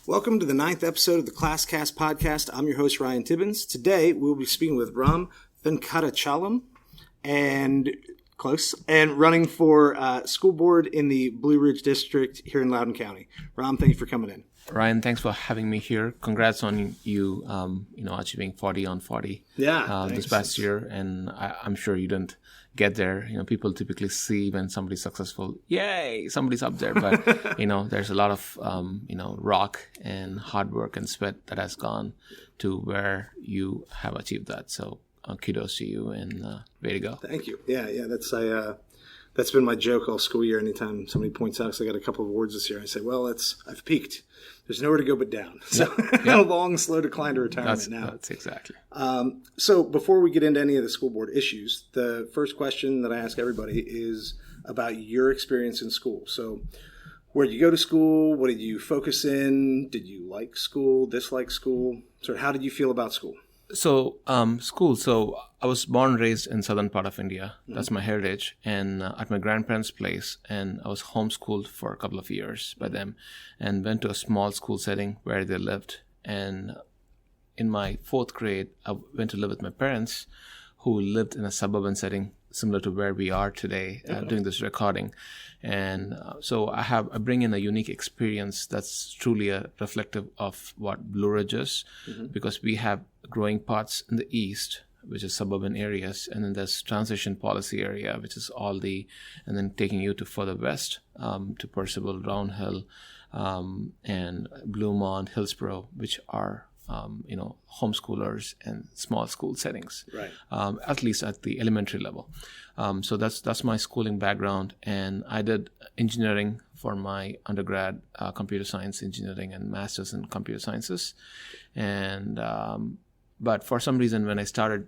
Welcome to the 9th episode of the ClassCast Podcast. I'm your host, Ryan Tibbens. Today, we'll be speaking with Ram Venkatachalam, and running for school board in the Blue Ridge District here in Loudoun County. Ram, thank you for coming in. Ryan, thanks for having me here. Congrats on you, achieving 40 on 40 this past year. And I'm sure you didn't get there. People typically see when somebody's successful, yay, somebody's up there. But, there's a lot of, rock and hard work and sweat that has gone to where you have achieved that. So kudos to you and way to go. Thank you. Yeah, that's been my joke all school year. Anytime somebody points out, because I got a couple of awards this year, I say, well, I've peaked. There's nowhere to go but down. So a long, slow decline to retirement now. That's exactly. So before we get into any of the school board issues, the first question that I ask everybody is about your experience in school. So where did you go to school? What did you focus in? Did you like school, dislike school? So how did you feel about school? So, school. So I was born and raised in southern part of India. That's my heritage. And at my grandparents' place. And I was homeschooled for a couple of years by them. And went to a small school setting where they lived. And in my 4th grade, I went to live with my parents, who lived in a suburban setting similar to where we are today doing this recording. And so I bring in a unique experience that's truly reflective of what Blue Ridge is, because we have growing parts in the east, which is suburban areas, and then there's transition policy area, which is and then taking you to further west, to Percival, Round Hill, and Bluemont, Hillsborough, which are homeschoolers and small school settings, right? At least at the elementary level. So that's my schooling background, and I did engineering for my undergrad, computer science engineering, and master's in computer sciences. And but for some reason, when I started,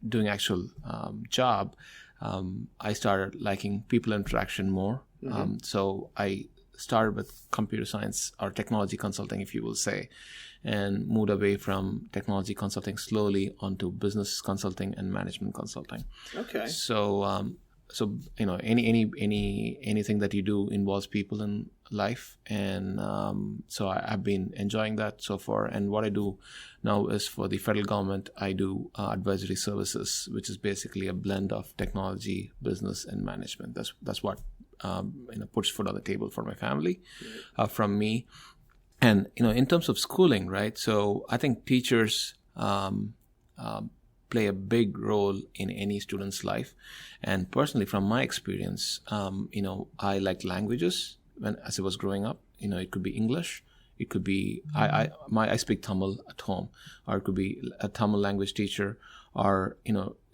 doing actual job, I started liking people interaction more. So I started with computer science or technology consulting, if you will say, and moved away from technology consulting slowly onto business consulting and management consulting. Okay. So, anything that you do involves people in life, and so I've been enjoying that so far. And what I do now is for the federal government, I do advisory services, which is basically a blend of technology, business, and management. That's what puts food on the table for my family, from me. And, in terms of schooling, right? So I think teachers play a big role in any student's life. And personally, from my experience, I like languages as I was growing up. It could be English. It could be, I speak Tamil at home, or it could be a Tamil language teacher, or,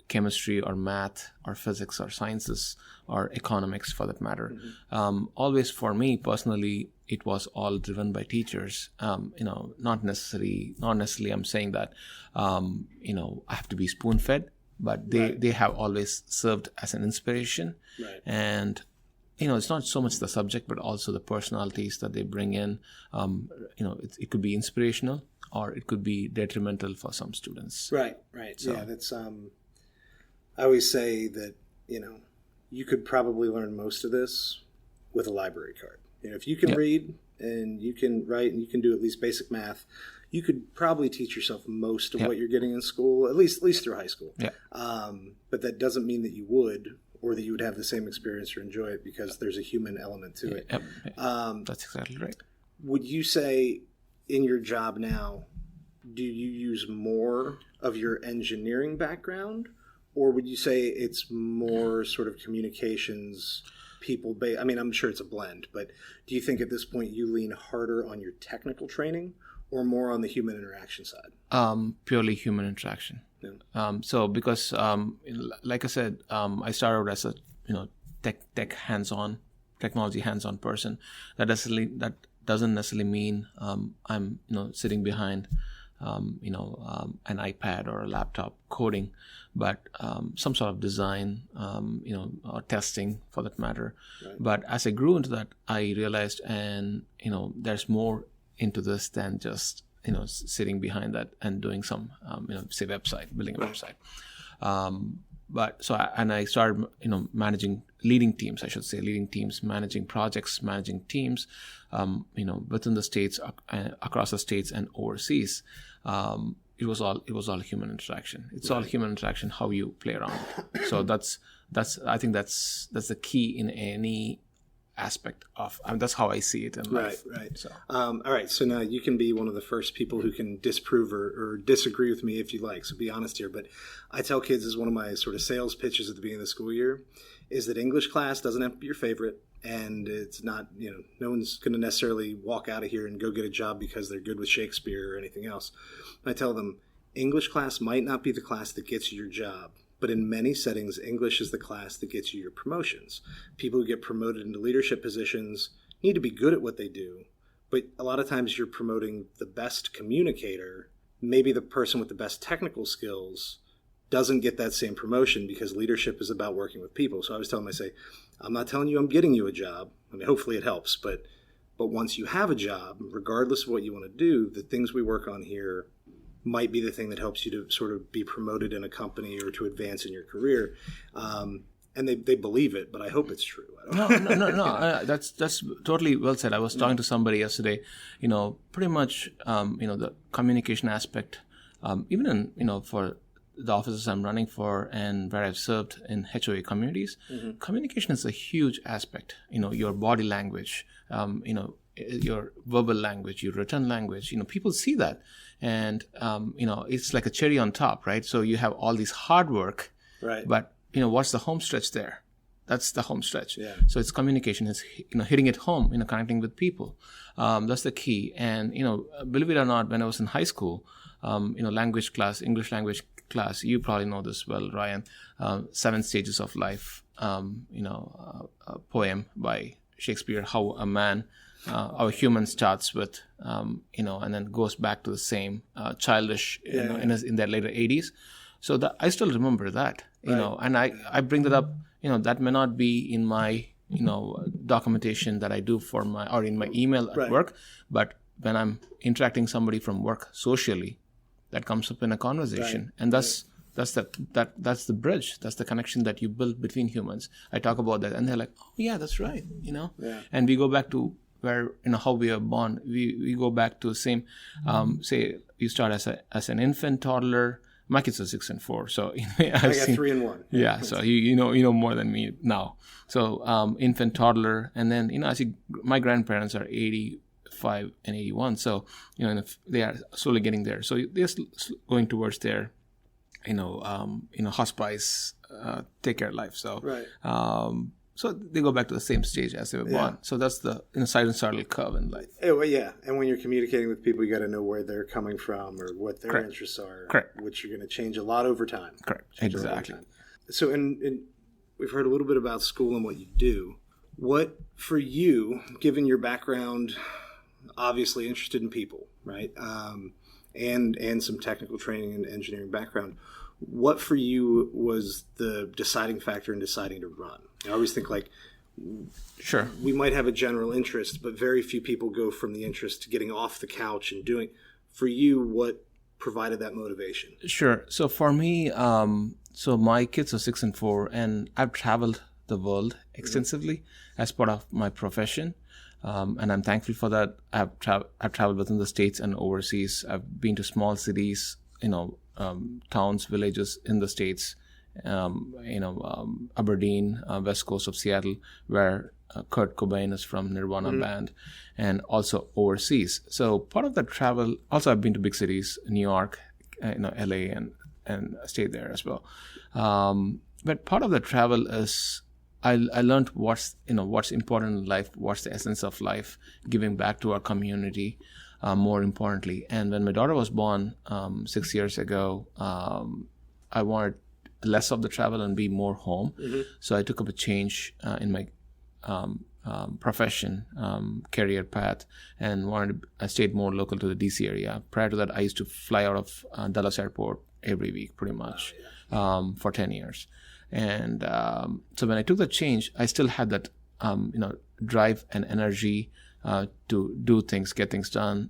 chemistry or math or physics or sciences or economics for that matter. Always for me personally, it was all driven by teachers. Not necessarily I'm saying that, I have to be spoon fed, but they have always served as an inspiration. Right. And, it's not so much the subject, but also the personalities that they bring in. It could be inspirational, or it could be detrimental for some students. Right. So, yeah, that's, I always say that, you could probably learn most of this with a library card. If you can read and you can write and you can do at least basic math, you could probably teach yourself most of what you're getting in school, at least through high school. Yeah. But that doesn't mean that you would, or that you would have the same experience or enjoy it, because there's a human element to it. Yep. That's exactly right. Would you say in your job now, do you use more of your engineering background? Or would you say it's more sort of communications, people-based? I mean, I'm sure it's a blend, but do you think at this point you lean harder on your technical training or more on the human interaction side? Purely human interaction. Yeah. So because, like I said, I started as a tech hands-on, technology hands-on person. That doesn't necessarily mean I'm sitting behind an iPad or a laptop coding, but some sort of design, or testing for that matter. Right. But as I grew into that, I realized, and there's more into this than just sitting behind that and doing some, building a website. I started, leading teams, managing projects, managing teams, within the states, across the states and overseas. It was all human interaction. It's all human interaction, how you play around. So I think that's the key in any aspect of, that's how I see it in life. Right. So. All right. So now you can be one of the first people who can disprove or disagree with me if you like. So be honest here. But I tell kids, as one of my sort of sales pitches at the beginning of the school year, is that English class doesn't have to be your favorite. And it's not, no one's going to necessarily walk out of here and go get a job because they're good with Shakespeare or anything else. I tell them, English class might not be the class that gets you your job. But in many settings, English is the class that gets you your promotions. People who get promoted into leadership positions need to be good at what they do. But a lot of times you're promoting the best communicator. Maybe the person with the best technical skills doesn't get that same promotion because leadership is about working with people. So I always tell them, I say, I'm not telling you I'm getting you a job. I mean, hopefully it helps. But once you have a job, regardless of what you want to do, the things we work on here might be the thing that helps you to sort of be promoted in a company or to advance in your career. And they believe it, but I hope it's true. No. That's totally well said. I was talking to somebody yesterday, pretty much, the communication aspect, even in, for the offices I'm running for and where I've served in HOA communities, communication is a huge aspect. Your body language, your verbal language, your written language, people see that. And, it's like a cherry on top, right? So you have all this hard work, right? But, what's the home stretch there? That's the home stretch. Yeah. So it's communication, it's, hitting it home, connecting with people. That's the key. And, believe it or not, when I was in high school, language class, English language class, you probably know this well, Ryan, 7 Stages of Life, a poem by Shakespeare, how a man, our human starts with, and then goes back to the same childish, in their later 80s. So I still remember that, and I bring that up, that may not be in my, documentation that I do or in my email at work, but when I'm interacting somebody from work socially, that comes up in a conversation, and that's the bridge. That's the connection that you build between humans. I talk about that, and they're like, "Oh, yeah, that's right," And we go back to where how we are born. We go back to the same. Say you start as an infant, toddler. My kids are 6 and 4, so I got 3 and 1. Yeah, so you know more than me now. So infant, toddler, and then my grandparents are 85 and 81. So they are slowly getting there. So they're going towards their hospice, take care life. So right. So they go back to the same stage as they were born. So that's the sinusoidal curve in life. Yeah. And when you're communicating with people, you got to know where they're coming from or what their Correct. interests are. Correct. Which you're going to change a lot over time. Correct. Exactly. So, and we've heard a little bit about school and what you do. What, for you, given your background, obviously interested in people, right? And some technical training and engineering background, what for you was the deciding factor in deciding to run? I always think sure, we might have a general interest, but very few people go from the interest to getting off the couch and doing. For you, what provided that motivation? Sure. So for me, so my kids are 6 and 4, and I've traveled the world extensively as part of my profession. And I'm thankful for that. I've traveled within the states and overseas. I've been to small cities, towns, villages in the states, Aberdeen, west coast of Seattle, where Kurt Cobain is from, Nirvana band, and also overseas. So part of that travel, also I've been to big cities, New York, LA, and stayed there as well. But part of the travel is I learned what's important in life, what's the essence of life, giving back to our community, more importantly. And when my daughter was born 6 years ago, I wanted less of the travel and be more home. So I took up a change in my profession, career path, and I stayed more local to the DC area. Prior to that, I used to fly out of Dallas Airport every week, pretty much, for 10 years. And so when I took the change, I still had that, drive and energy to do things, get things done.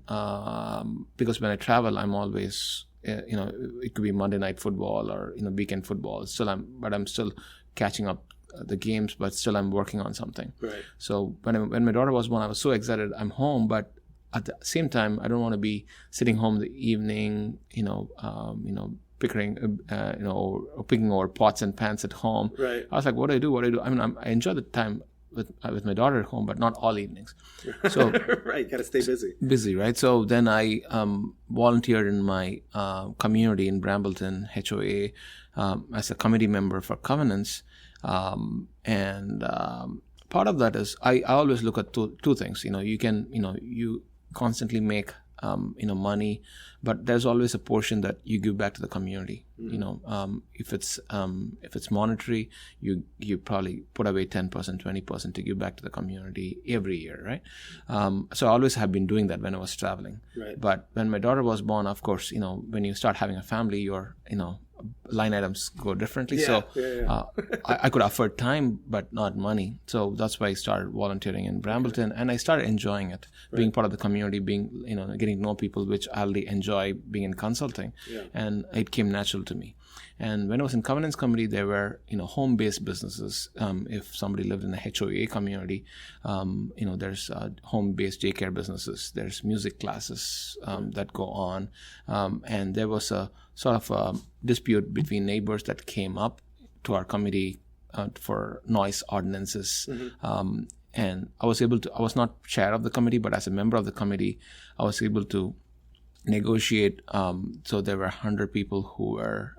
Because when I travel, I'm always it could be Monday night football or weekend football. I'm still catching up the games, but still I'm working on something. Right. So when my daughter was born, I was so excited. I'm home, but at the same time, I don't want to be sitting home in the evening, picking over pots and pans at home. Right. I was like, what do I do? I mean, I enjoy the time with my daughter at home, but not all evenings. So right, got to stay busy. Busy, right? So then I volunteered in my community in Brambleton, HOA, as a committee member for Covenants. And part of that is I always look at two things. You constantly make money, but there's always a portion that you give back to the community. If it's monetary, you probably put away 10%, 20% to give back to the community every year, right? So I always have been doing that when I was traveling. Right. But when my daughter was born, of course, when you start having a family, your line items go differently. I could afford time but not money, so that's why I started volunteering in Brambleton, and I started enjoying it, being part of the community, being getting to know people, which I already enjoy being in consulting, and it came natural to me. And when I was in Covenants Committee, there were home-based businesses. If somebody lived in a HOA community, there's home-based daycare businesses. There's music classes that go on, and there was a sort of a dispute between neighbors that came up to our committee for noise ordinances. And I was not chair of the committee, but as a member of the committee, I was able to negotiate. So there were 100 people who were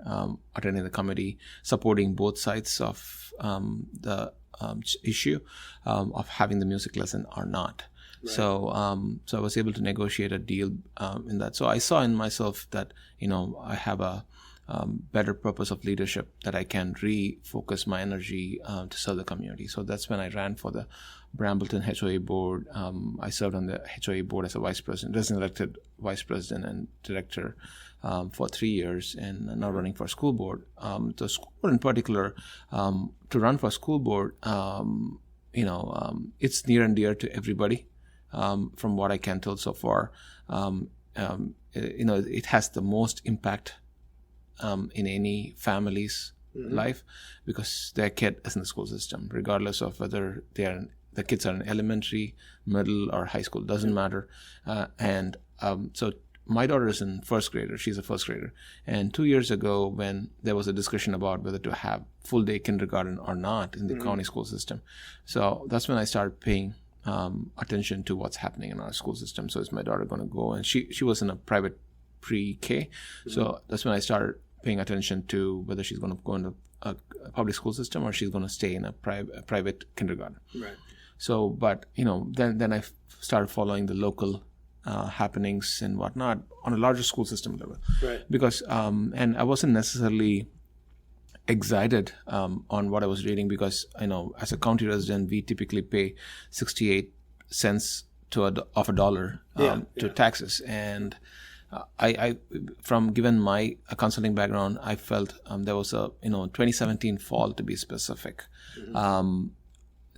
attending the committee, supporting both sides of the issue of having the music lesson or not. Right. So I was able to negotiate a deal in that. So I saw in myself that I have a better purpose of leadership, that I can refocus my energy to serve the community. So that's when I ran for the Brambleton HOA board. I served on the HOA board as a vice president, as an elected vice president and director for 3 years, and now running for school board. The school board in particular, to run for school board, it's near and dear to everybody. From what I can tell so far, it has the most impact in any family's life, because their kid is in the school system, regardless of whether the kids are in elementary, middle, or high school, doesn't matter. So my daughter is in first grader. She's a first grader. And 2 years ago, when there was a discussion about whether to have full day kindergarten or not in the county school system, so that's when I started paying attention to what's happening in our school system. So is my daughter going to go? And she was in a private pre-K. So that's when I started paying attention to whether she's going to go into a public school system or she's going to stay in a private kindergarten. Right. So, but then I started following the local happenings and whatnot on a larger school system level. Right. Because and I wasn't necessarily excited on what I was reading, because as a county resident, we typically pay 68 cents of a dollar to taxes. And I from given my consulting background, I felt there was a 2017 fall, to be specific.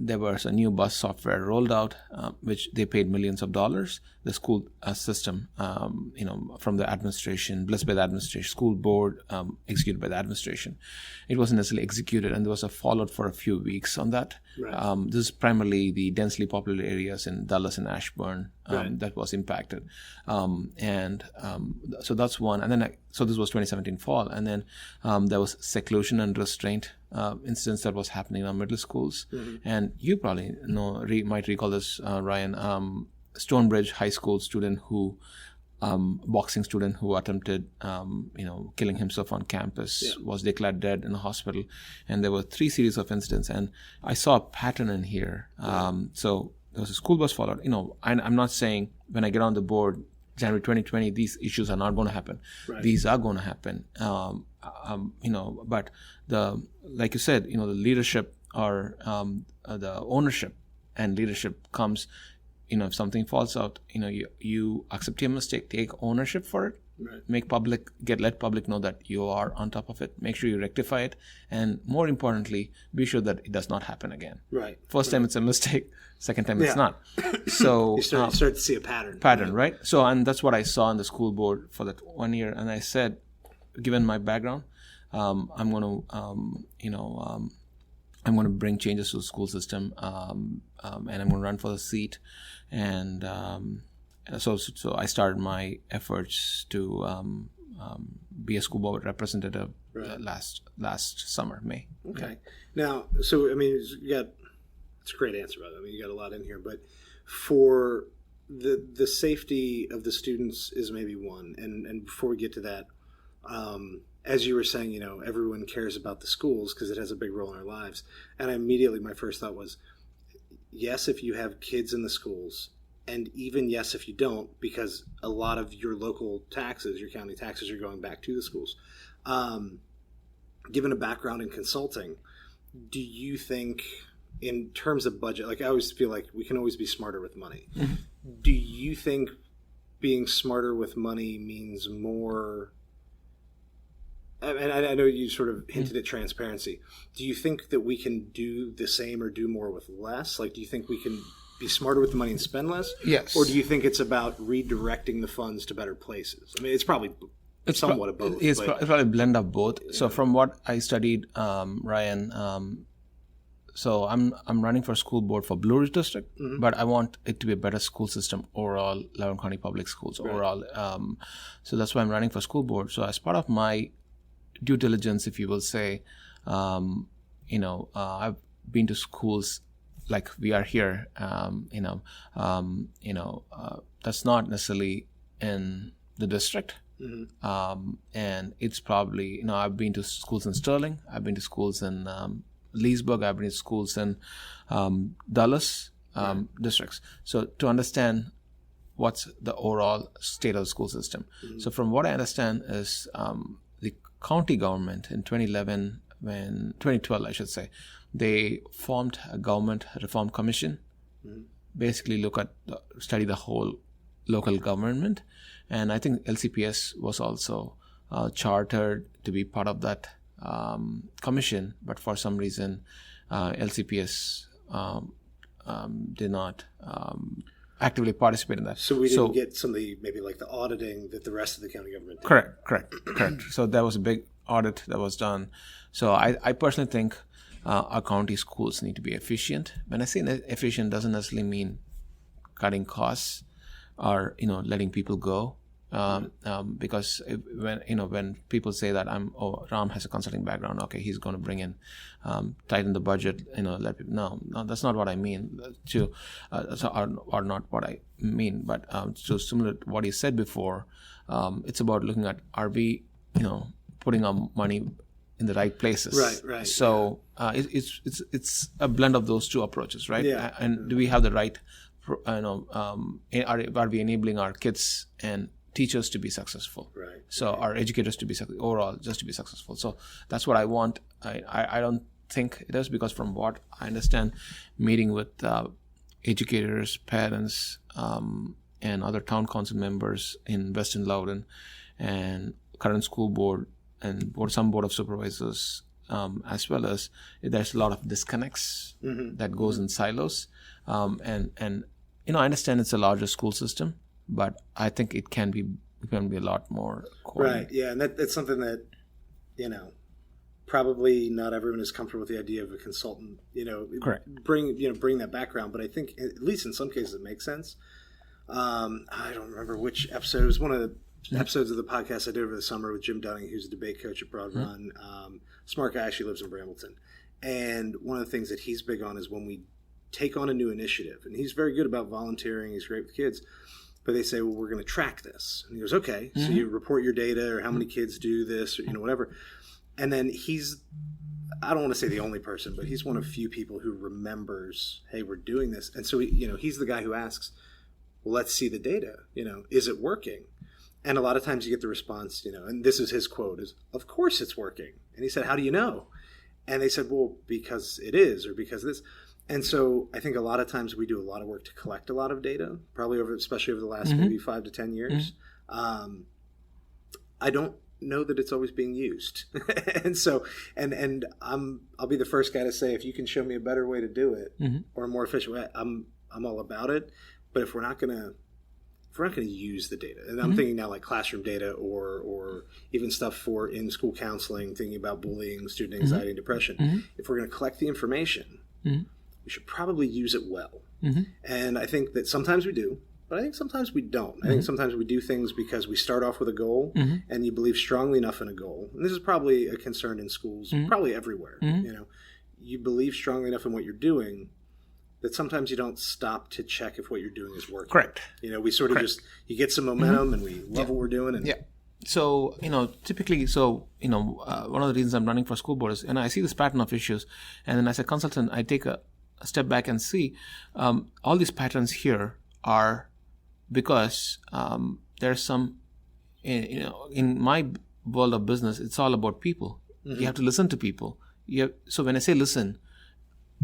There was a new bus software rolled out, which they paid millions of dollars. The school system, from the administration, blessed by the administration, school board, executed by the administration. It wasn't necessarily executed, and there was a fallout for a few weeks on that. Right. This is primarily the densely populated areas in Dulles and Ashburn that was impacted. So that's one. And then, so this was 2017 fall. And then there was seclusion and restraint incidents that was happening in our middle schools. And you probably might recall this, Ryan. Stonebridge High School student boxing student who attempted, killing himself on campus, was declared dead in a hospital. And there were 3 series of incidents. And I saw a pattern in here. So there was a school bus fallout. I'm not saying when I get on the board, January 2020, these issues are not going to happen. Right. These are going to happen. But like you said, the leadership or the ownership and leadership comes, if something falls out, you accept your mistake, take ownership for it, right. let public know that you are on top of it. Make sure you rectify it, and more importantly, be sure that it does not happen again. Right. First time it's a mistake, second time it's not. So you start to see a pattern. Right? So, and that's what I saw on the school board for that 1 year, and I said, given my background, I'm going to bring changes to the school system, and I'm going to run for the seat, and so I started my efforts to be a school board representative last summer, May. Okay. Now, so I mean, it's a great answer, by the way. I mean, you got a lot in here, but for the safety of the students is maybe one, and before we get to that, as you were saying, everyone cares about the schools because it has a big role in our lives. And immediately my first thought was, yes, if you have kids in the schools, and even yes, if you don't, because a lot of your local taxes, your county taxes, are going back to the schools. Given a background in consulting, do you think, in terms of budget, like I always feel like we can always be smarter with money. Mm-hmm. Do you think being smarter with money means more? And I know you sort of hinted at transparency. Do you think that we can do the same or do more with less? Like, do you think we can be smarter with the money and spend less? Yes. Or do you think it's about redirecting the funds to better places? I mean, it's probably somewhat of both. It's probably a blend of both. Yeah. So from what I studied, Ryan, so I'm running for school board for Blue Ridge District, mm-hmm. but I want it to be a better school system overall, Loudoun County Public Schools overall. So that's why I'm running for school board. So as part of my due diligence, if you will say, I've been to schools like we are here, that's not necessarily in the district. Mm-hmm. And it's probably, I've been to schools in Sterling, I've been to schools in Leesburg, I've been to schools in Dulles districts. So to understand what's the overall state of the school system. Mm-hmm. So from what I understand is the county government in 2012, I should say, they formed a government reform commission, mm-hmm. basically study the whole local government. And I think LCPS was also chartered to be part of that commission, but for some reason LCPS did not actively participate in that. So we didn't get some of the, maybe like the auditing that the rest of the county government did. Correct. So there was a big audit that was done. So I personally think our county schools need to be efficient. When I say efficient, doesn't necessarily mean cutting costs or letting people go. Because when people say that Ram has a consulting background, okay, he's going to bring in, tighten the budget, let people, no, that's not what I mean. Or not what I mean, but so similar to what you said before, it's about looking at, are we, putting our money in the right places? Right. So it's a blend of those two approaches, right? Yeah. And do we have the right, are we enabling our kids and teachers to be successful, right? So our educators to be overall just to be successful. So that's what I want. I don't think it is, because from what I understand, meeting with educators, parents, and other town council members in Western Loudoun, and current school board and some board of supervisors, as well as there's a lot of disconnects mm-hmm. that goes in silos, and I understand it's a larger school system, but I think it can be a lot more coordinated. Right. Yeah, and that's something that probably not everyone is comfortable with the idea of a consultant. Correct. Bring that background, but I think at least in some cases it makes sense. I don't remember which episode. It was one of the episodes of the podcast I did over the summer with Jim Dunning, who's a debate coach at Broad Run. Smart guy, actually lives in Brambleton, and one of the things that he's big on is when we take on a new initiative, and he's very good about volunteering. He's great with kids. But they say, well, we're going to track this. And he goes, okay. Mm-hmm. So you report your data, or how many kids do this, or whatever. And then I don't want to say the only person, but he's one of few people who remembers, hey, we're doing this. And so, he's the guy who asks, well, let's see the data. Is it working? And a lot of times you get the response, and this is his quote, is, of course it's working. And he said, how do you know? And they said, well, because it is, or because of this. And so I think a lot of times we do a lot of work to collect a lot of data, probably especially over the last maybe 5 to 10 years. I don't know that it's always being used. And so, and I'll be the first guy to say, if you can show me a better way to do it or a more efficient way, I'm all about it. But if we're not going to use the data, and I'm thinking now like classroom data or even stuff for in-school counseling, thinking about bullying, student anxiety, and depression, if we're going to collect the information, we should probably use it well. And I think that sometimes we do, but I think sometimes we don't. I think sometimes we do things because we start off with a goal and you believe strongly enough in a goal. And this is probably a concern in schools, probably everywhere. You know, you believe strongly enough in what you're doing that sometimes you don't stop to check if what you're doing is working. Correct. You know, we sort of just, you get some momentum and we love what we're doing. And So, typically, one of the reasons I'm running for school board is, and I see this pattern of issues, and then as a consultant, I take a step back and see all these patterns here are because there's some, in my world of business, it's all about people. You have to listen to people. So when I say listen,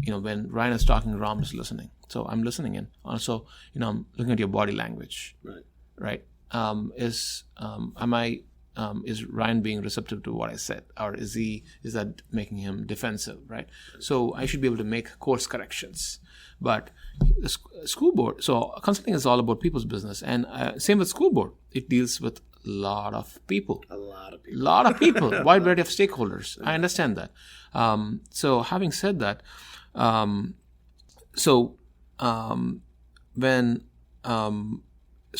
when Ryan is talking, Ram is listening. So I'm listening in. Also, I'm looking at your body language. Right. Is Ryan being receptive to what I said, or is that making him defensive, right? So I should be able to make course corrections. But the school board, so consulting is all about people's business, and same with school board. It deals with a lot of people, wide variety of stakeholders. I understand that. So having said that, so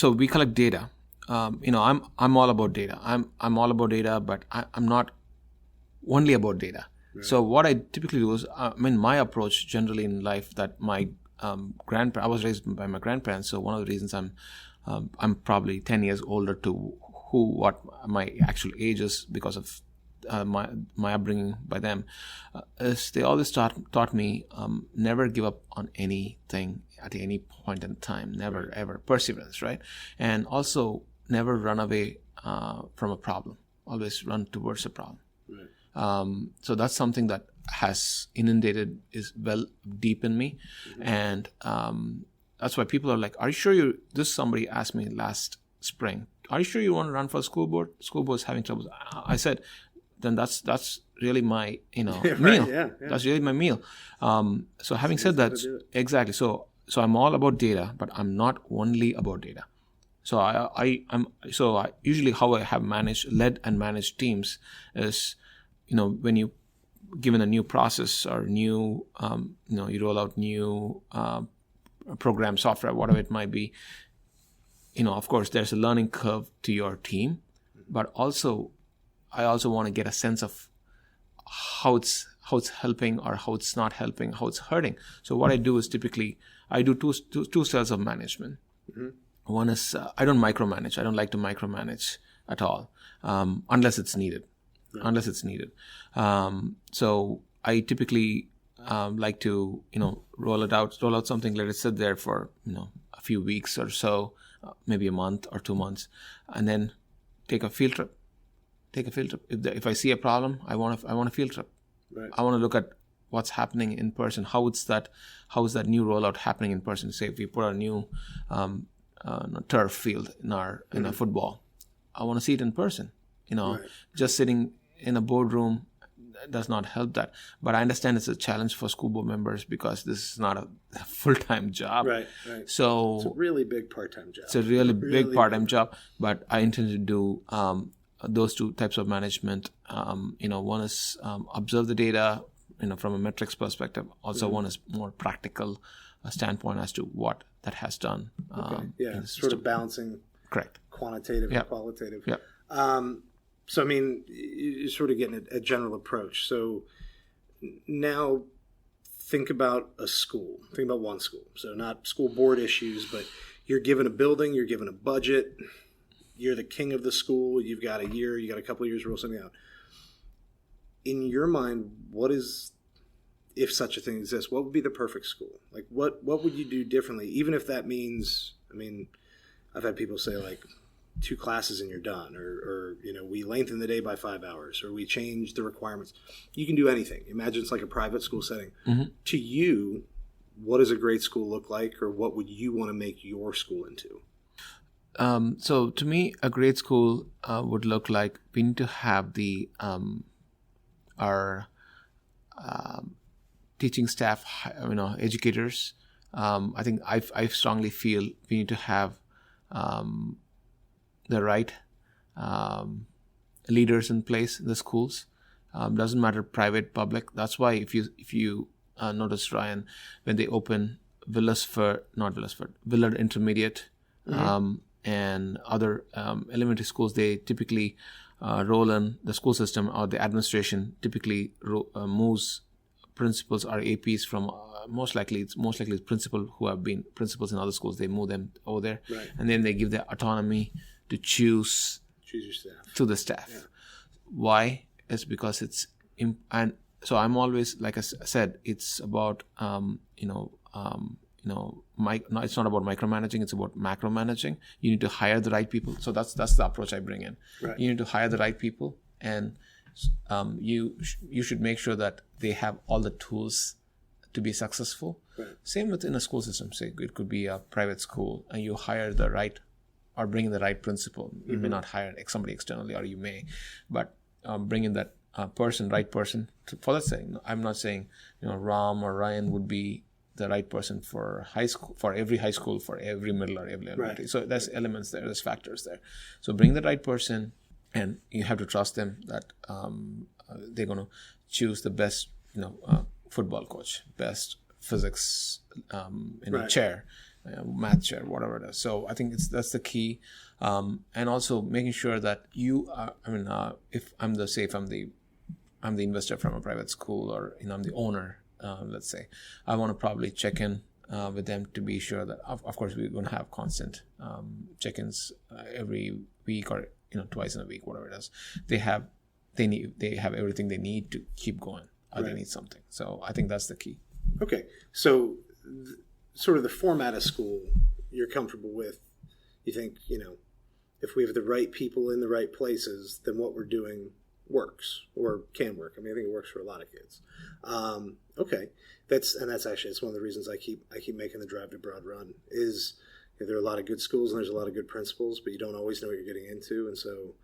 we collect data. I'm all about data. I'm all about data, but I'm not only about data. Right. So what I typically do is, my approach generally in life, that my I was raised by my grandparents. So one of the reasons I'm probably 10 years older to what my actual age is because of my upbringing by them, is they always taught me never give up on anything at any point in time, never ever, perseverance, right? And also never run away from a problem, always run towards a problem. Right. So that's something that has inundated, is well deep in me. And that's why people are like, are you sure this somebody asked me last spring, are you sure you want to run for school board? School board is having trouble. I said, then that's really my meal. Yeah. That's really my meal. So having said that, exactly. So I'm all about data, but I'm not only about data. So I'm usually how I have led and managed teams is, when you given a new process or new you roll out new program, software, whatever it might be. Of course, there's a learning curve to your team, but I also want to get a sense of how it's helping or how it's not helping, how it's hurting. So what I do is typically I do two styles of management. One is I don't micromanage. I don't like to micromanage at all, unless it's needed. So I typically like to roll out something, let it sit there for a few weeks or so, maybe a month or 2 months, and then take a field trip. If I see a problem, I want a field trip. Right. I want to look at what's happening in person. How is that new rollout happening in person? Say if we put a new turf field in our football, I want to see it in person. Right. Just sitting in a boardroom does not help that. But I understand it's a challenge for school board members because this is not a full-time job. Right. So it's a really big part-time job. It's a really big part-time job. But I intend to do those two types of management. One is observe the data, from a metrics perspective. Also, one is more practical standpoint as to what that has done. Sort of balancing. Correct. Quantitative and qualitative. Yeah. So, you're sort of getting a general approach. So now think about a school. Think about one school. So not school board issues, but you're given a building, you're given a budget, you're the king of the school, you've got a year, you got a couple of years to roll something out. In your mind, what is, if such a thing exists, what would be the perfect school? Like what would you do differently? Even if that means, I've had people say like 2 classes and you're done, or we lengthen the day by 5 hours, or we change the requirements. You can do anything. Imagine it's like a private school setting. To you, what does a great school look like, or what would you want to make your school into? So to me, a great school would look like we need to have our teaching staff, educators. I think I strongly feel we need to have the right leaders in place in the schools. Doesn't matter private, public. That's why if you notice, Ryan, when they open Willard Intermediate, and other elementary schools, they typically roll in the school system, or the administration typically moves principals or APs from most likely it's principals who have been principals in other schools. They move them over there, right. And then they give their autonomy to choose your staff to the staff. Yeah. Why? It's because it's and so I'm always, like I said, it's about it's not about micromanaging, it's about macro managing. You need to hire the right people. So that's the approach I bring in. Right. You need to hire the right people, and you should make sure that they have all the tools to be successful. Right. Same within a school system. Say it could be a private school, and you hire the right, or bring in the right principal. You may not hire somebody externally, or you may, but bring in that right person for that thing. I'm not saying Ram or Ryan would be the right person for high school, for every high school, for every middle, or every elementary. Right. So there's elements there, there's factors there. So bring the right person, and you have to trust them that they're going to choose the best, football coach, best physics, right. chair, math chair, whatever it is. So I think that's the key, and also making sure that you are. If I'm the investor from a private school, or I'm the owner. Let's say I want to probably check in with them to be sure that, of course, we're going to have constant check-ins every week, or twice in a week, whatever it is. They have everything they need to keep going, or they need something. So I think that's the key. Okay, so sort of the format of school you're comfortable with. You think if we have the right people in the right places, then what we're doing works, or can work. I think it works for a lot of kids. Okay, that's actually, it's one of the reasons I keep making the drive to Broad Run is there are a lot of good schools and there's a lot of good principals, but you don't always know what you're getting into, and so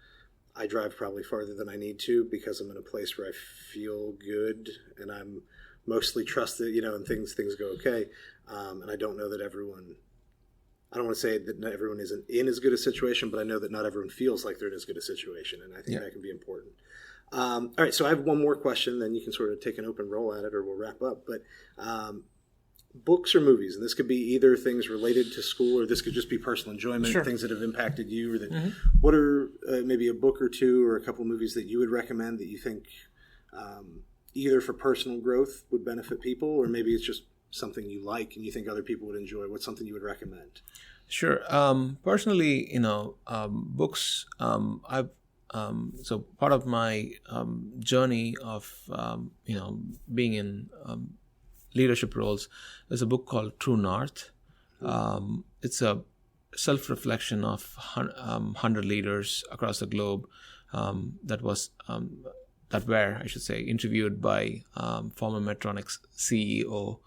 I drive probably farther than I need to because I'm in a place where I feel good and I'm mostly trusted, and things go okay, and I don't know that everyone. I don't want to say that not everyone is in as good a situation, but I know that not everyone feels like they're in as good a situation, and I think that can be important. All right, so I have one more question, then you can sort of take an open roll at it, or we'll wrap up. But books or movies, and this could be either things related to school, or this could just be personal enjoyment, sure. Things that have impacted you, or that. What are maybe a book or two, or a couple of movies that you would recommend that you think either for personal growth would benefit people, or maybe it's just something you like and you think other people would enjoy? What's something you would recommend? Sure. Personally, books. So part of my journey of being in leadership roles is a book called True North. It's a self-reflection of 100 leaders across the globe that were, I should say, interviewed by former Medtronic's CEO.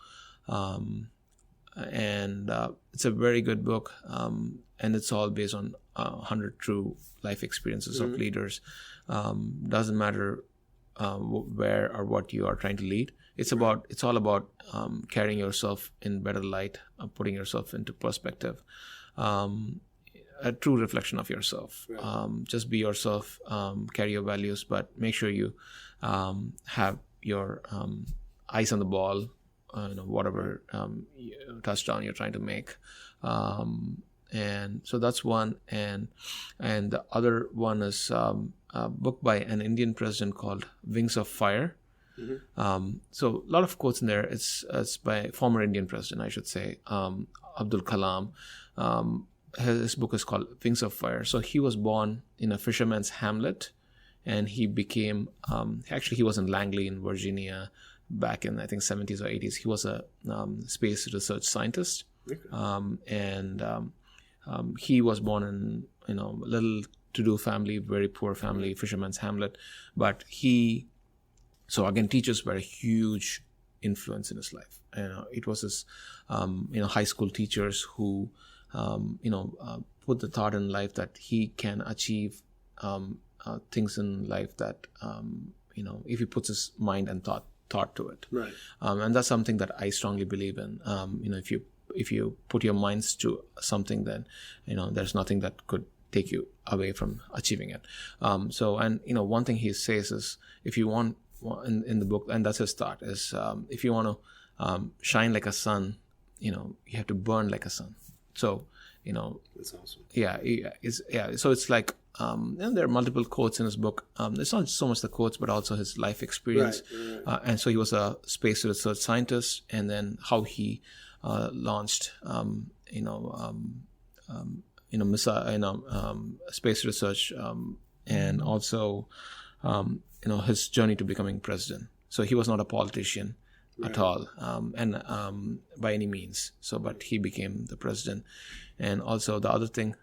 And it's a very good book, and it's all based on 100 true life experiences of leaders. Doesn't matter where or what you are trying to lead. It's all about carrying yourself in better light, putting yourself into perspective, a true reflection of yourself. Just be yourself, carry your values, but make sure you have your eyes on the ball. Whatever touchdown you're trying to make, and so that's one. And the other one is a book by an Indian president called Wings of Fire. So a lot of quotes in there. It's by former Indian president, I should say, Abdul Kalam. His book is called Wings of Fire. So he was born in a fisherman's hamlet, and he became he was in Langley in Virginia. Back in, I think, 70s or 80s, he was a space research scientist. And he was born in, a little to-do family, very poor family, fisherman's hamlet. But teachers were a huge influence in his life. it was his high school teachers who put the thought in life that he can achieve things in life that if he puts his mind and thought to it. Right. And that's something that I strongly believe in. If you put your minds to something, then there's nothing that could take you away from achieving it. One thing he says is, if you want in the book, and that's his thought, is if you want to shine like a sun, you have to burn like a sun. So that's awesome. So it's like and there are multiple quotes in his book. It's not so much the quotes, but also his life experience. Right. And so he was a space research scientist, and then how he launched space research, and also his journey to becoming president. So he was not a politician at all, and by any means. So, but he became the president. And also the other thing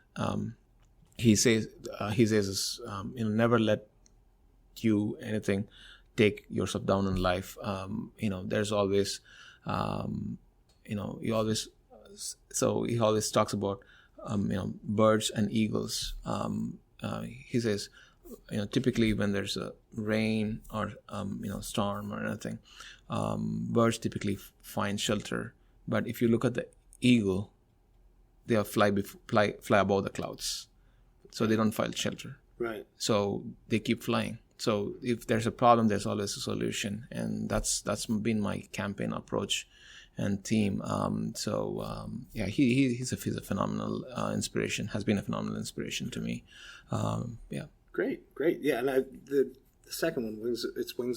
he says is never let anything take yourself down in life. There's always so he always talks about birds and eagles. He says typically when there's a rain or storm or anything, birds typically find shelter. But if you look at the eagle, they fly above the clouds, so they don't find shelter. Right. So they keep flying. So if there's a problem, there's always a solution, and that's been my campaign approach and theme. He's a phenomenal inspiration. Has been a phenomenal inspiration to me. Great. Yeah, and the second one, Wings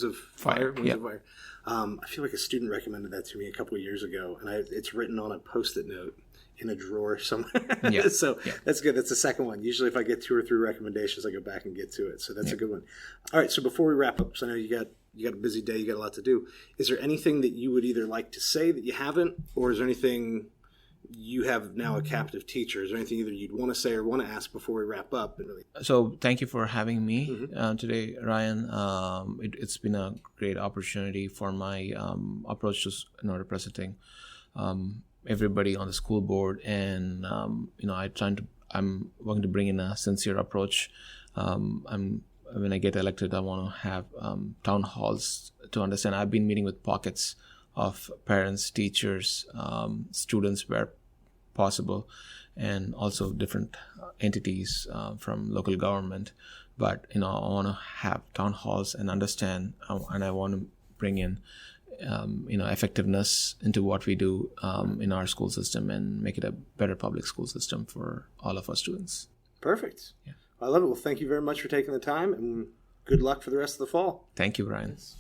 of Fire. Wings of Fire. I feel like a student recommended that to me a couple of years ago, and it's written on a Post-it note in a drawer somewhere. So that's good. That's the second one. Usually if I get 2 or 3 recommendations, I go back and get to it. So that's a good one. All right. So before we wrap up, so I know you got a busy day, you got a lot to do. Is there anything that you would either like to say that you haven't, or is there anything you have now a captive teacher? Is there anything either you'd want to say or want to ask before we wrap up? So thank you for having me today, Ryan. It's been a great opportunity for my approach to representing everybody on the school board, and I'm working to bring in a sincere approach. When I get elected, I want to have town halls to understand. I've been meeting with pockets of parents, teachers, students where possible, and also different entities from local government. But I want to have town halls and understand, and I want to bring in effectiveness into what we do in our school system and make it a better public school system for all of our students. Perfect. Yeah. I love it. Well, thank you very much for taking the time, and good luck for the rest of the fall. Thank you, Ryan. Yes.